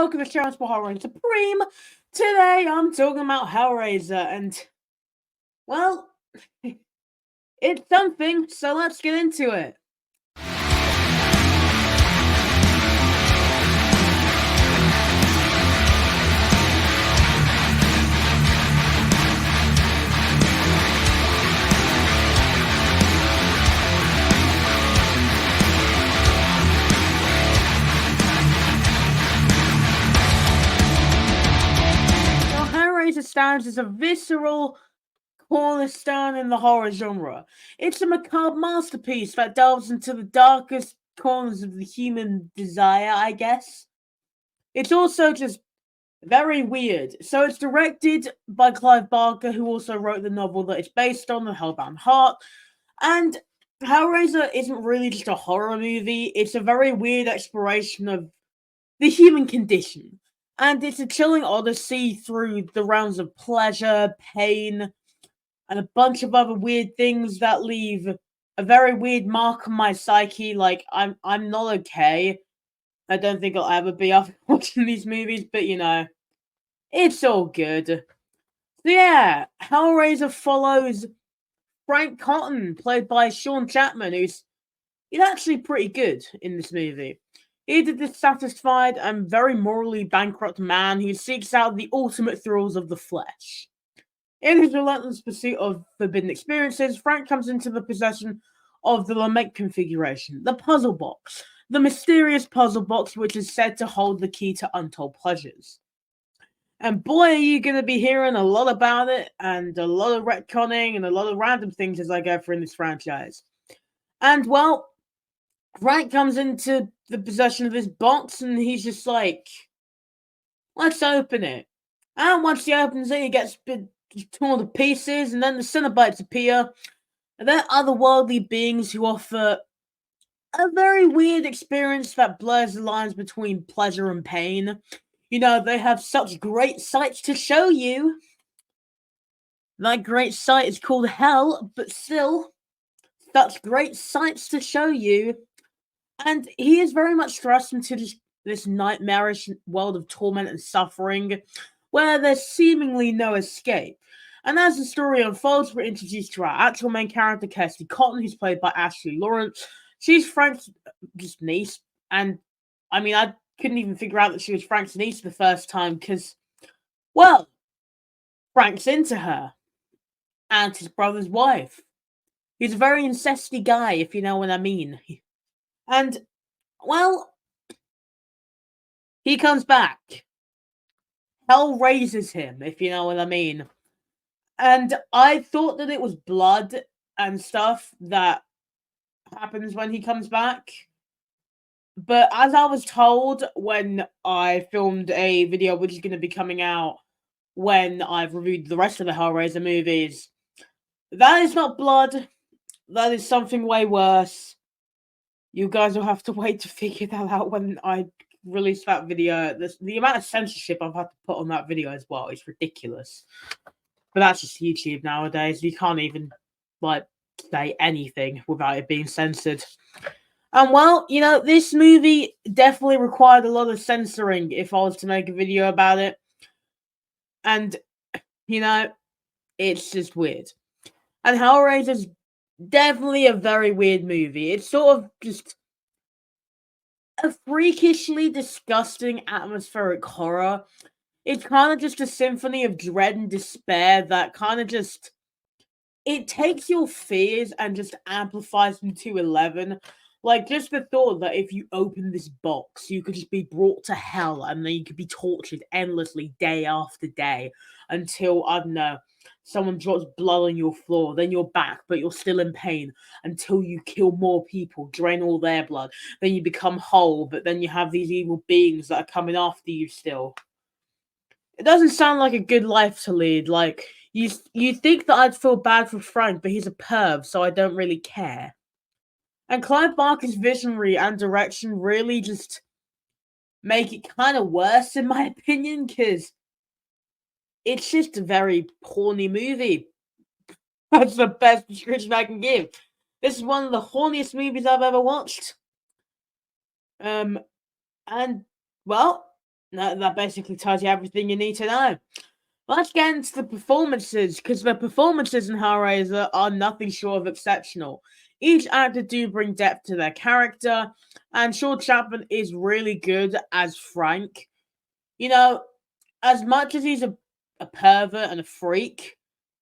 welcome to Shearants for Horror and Supreme. Today I'm talking about Hellraiser, and well, it's something, so let's get into it. Hellraiser stands as a visceral cornerstone in the horror genre. It's a macabre masterpiece that delves into the darkest corners of the human desire, I guess. It's also just very weird. So it's directed by Clive Barker, who also wrote the novel that it's based on, The Hellbound Heart. And Hellraiser isn't really just a horror movie, it's a very weird exploration of the human condition. And it's a chilling odyssey through the realms of pleasure, pain, and a bunch of other weird things that leave a very weird mark on my psyche. Like I'm not okay. I don't think I'll ever be after watching these movies, but it's all good. So yeah, Hellraiser follows Frank Cotton, played by Sean Chapman, he's actually pretty good in this movie. He's a dissatisfied and very morally bankrupt man who seeks out the ultimate thrills of the flesh. In his relentless pursuit of forbidden experiences, Frank comes into the possession of the Lament configuration, the puzzle box, the mysterious puzzle box which is said to hold the key to untold pleasures. And boy, are you going to be hearing a lot about it, and a lot of retconning, and a lot of random things as I go through in this franchise. And well, Frank comes into the possession of this box, and he's just like, let's open it. And once he opens it, he gets torn to pieces, and then the Cenobites appear. And they're otherworldly beings who offer a very weird experience that blurs the lines between pleasure and pain. They have such great sights to show you. That great sight is called hell, but still, such great sights to show you. And he is very much thrust into this nightmarish world of torment and suffering, where there's seemingly no escape. And as the story unfolds, we're introduced to our actual main character, Kirsty Cotton, who's played by Ashley Lawrence. She's Frank's just niece, and I couldn't even figure out that she was Frank's niece the first time, because, well, Frank's into her, and his brother's wife. He's a very incesty guy, if you know what I mean. And, well, he comes back. Hell raises him, if you know what I mean. And I thought that it was blood and stuff that happens when he comes back. But as I was told when I filmed a video which is going to be coming out when I've reviewed the rest of the Hellraiser movies, that is not blood. That is something way worse. You guys will have to wait to figure that out when I release that video. The amount of censorship I've had to put on that video as well is ridiculous. But that's just YouTube nowadays. You can't even, say anything without it being censored. And, well, this movie definitely required a lot of censoring if I was to make a video about it. And, it's just weird. And Hellraiser's definitely a very weird movie. It's sort of just a freakishly disgusting atmospheric horror. It's kind of just a symphony of dread and despair that kind of just... It takes your fears and just amplifies them to 11. Like, just the thought that if you open this box, you could just be brought to hell and then you could be tortured endlessly day after day until, I don't know, someone drops blood on your floor, then you're back, but you're still in pain until you kill more people, drain all their blood, then you become whole, but then you have these evil beings that are coming after you still. It doesn't sound like a good life to lead. Like, you think that I'd feel bad for Frank, but he's a perv, so I don't really care. And Clive Barker's visionary and direction really just make it kind of worse, in my opinion, because it's just a very horny movie. That's the best description I can give. This is one of the horniest movies I've ever watched. And, well, That basically tells you everything you need to know. Let's get into the performances, because the performances in Hellraiser are nothing short of exceptional. Each actor do bring depth to their character, and Sean Chapman is really good as Frank. You know, as much as he's a pervert and a freak,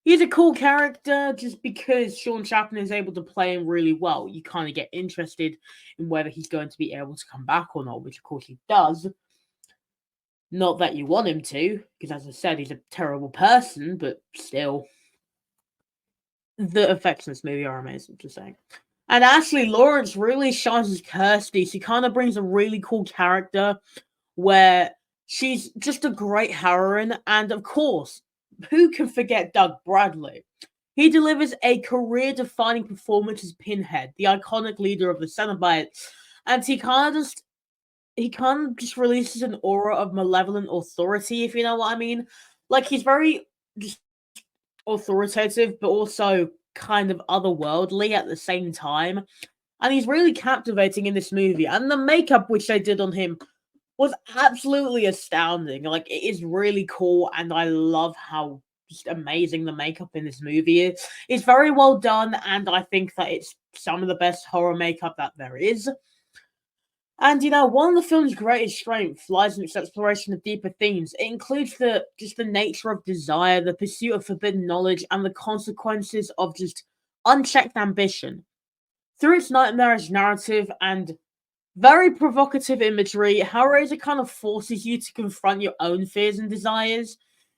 he's a cool character just because Sean Chapman is able to play him really well. You kind of get interested in whether he's going to be able to come back or not, which of course he does. Not that you want him to, because as I said, he's a terrible person, but still, the effects in this movie are amazing, just saying. And Ashley Lawrence really shines as Kirsty. She kind of brings a really cool character where she's just a great heroine. And of course, who can forget Doug Bradley? He delivers a career defining performance as Pinhead, the iconic leader of the Cenobites. And he kind of just releases an aura of malevolent authority, if you know what I mean. Like, he's very just authoritative, but also kind of otherworldly at the same time. And he's really captivating in this movie. And the makeup which they did on him was absolutely astounding. Like, it is really cool, and I love how just amazing the makeup in this movie is. It's very well done, and I think that it's some of the best horror makeup that there is. And one of the film's greatest strengths lies in its exploration of deeper themes. It includes the nature of desire, the pursuit of forbidden knowledge, and the consequences of just unchecked ambition. Through its nightmarish narrative and very provocative imagery, Hellraiser kind of forces you to confront your own fears and desires.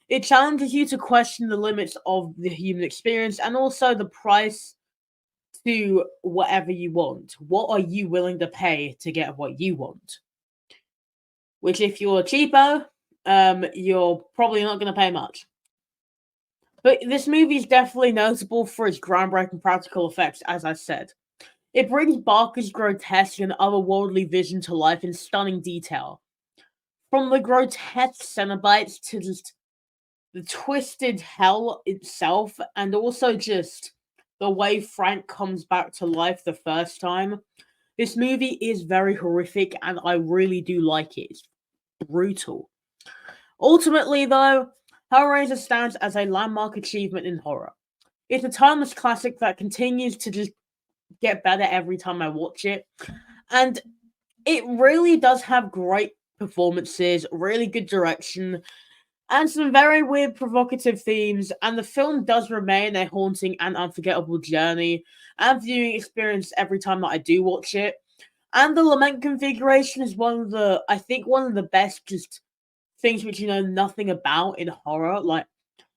It challenges you to question the limits of the human experience and also the price to whatever you want. What are you willing to pay to get what you want? Which, if you're cheapo, you're probably not going to pay much. But this movie is definitely notable for its groundbreaking practical effects, as I said. It brings Barker's grotesque and otherworldly vision to life in stunning detail. From the grotesque Cenobites to just the twisted hell itself, and also just the way Frank comes back to life the first time. This movie is very horrific, and I really do like it. It's brutal. Ultimately, though, Hellraiser stands as a landmark achievement in horror. It's a timeless classic that continues to just get better every time I watch it. And it really does have great performances, really good direction, and some very weird, provocative themes. And the film does remain a haunting and unforgettable journey and viewing experience every time that I do watch it. And the lament configuration is I think one of the best just things which you know nothing about in horror. Like,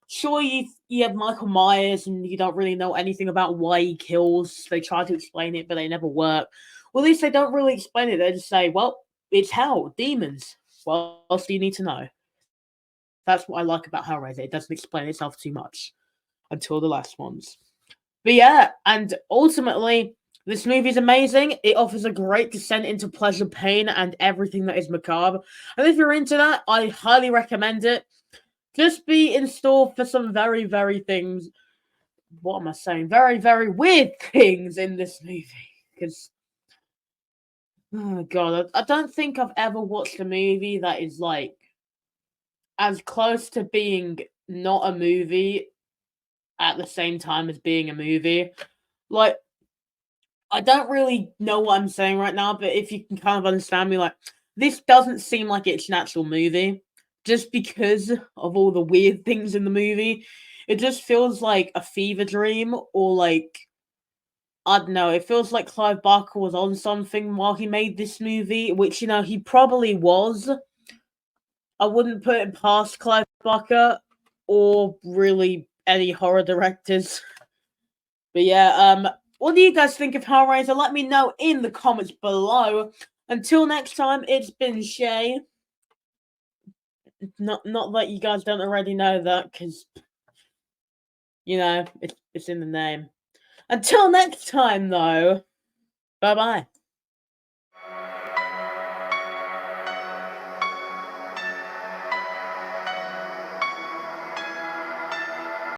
sure, you have Michael Myers and you don't really know anything about why he kills. They try to explain it, but they never work. Well, at least they don't really explain it. They just say, well, it's hell, demons. What else do you need to know? That's what I like about Hellraiser. It doesn't explain itself too much until the last ones. But yeah, and ultimately, this movie is amazing. It offers a great descent into pleasure, pain, and everything that is macabre. And if you're into that, I highly recommend it. Just be in store for some very, very things. What am I saying? Very, very weird things in this movie. Because, oh god, I don't think I've ever watched a movie that is like as close to being not a movie at the same time as being a movie. Like, I don't really know what I'm saying right now, but if you can kind of understand me, like, this doesn't seem like it's an actual movie just because of all the weird things in the movie. It just feels like a fever dream, or like, I don't know, it feels like Clive Barker was on something while he made this movie, which, he probably was. I wouldn't put it past Clive Barker or really any horror directors. But yeah, what do you guys think of Hellraiser? Let me know in the comments below. Until next time, it's been Shay. Not that you guys don't already know that, because it's in the name. Until next time, though. Bye bye.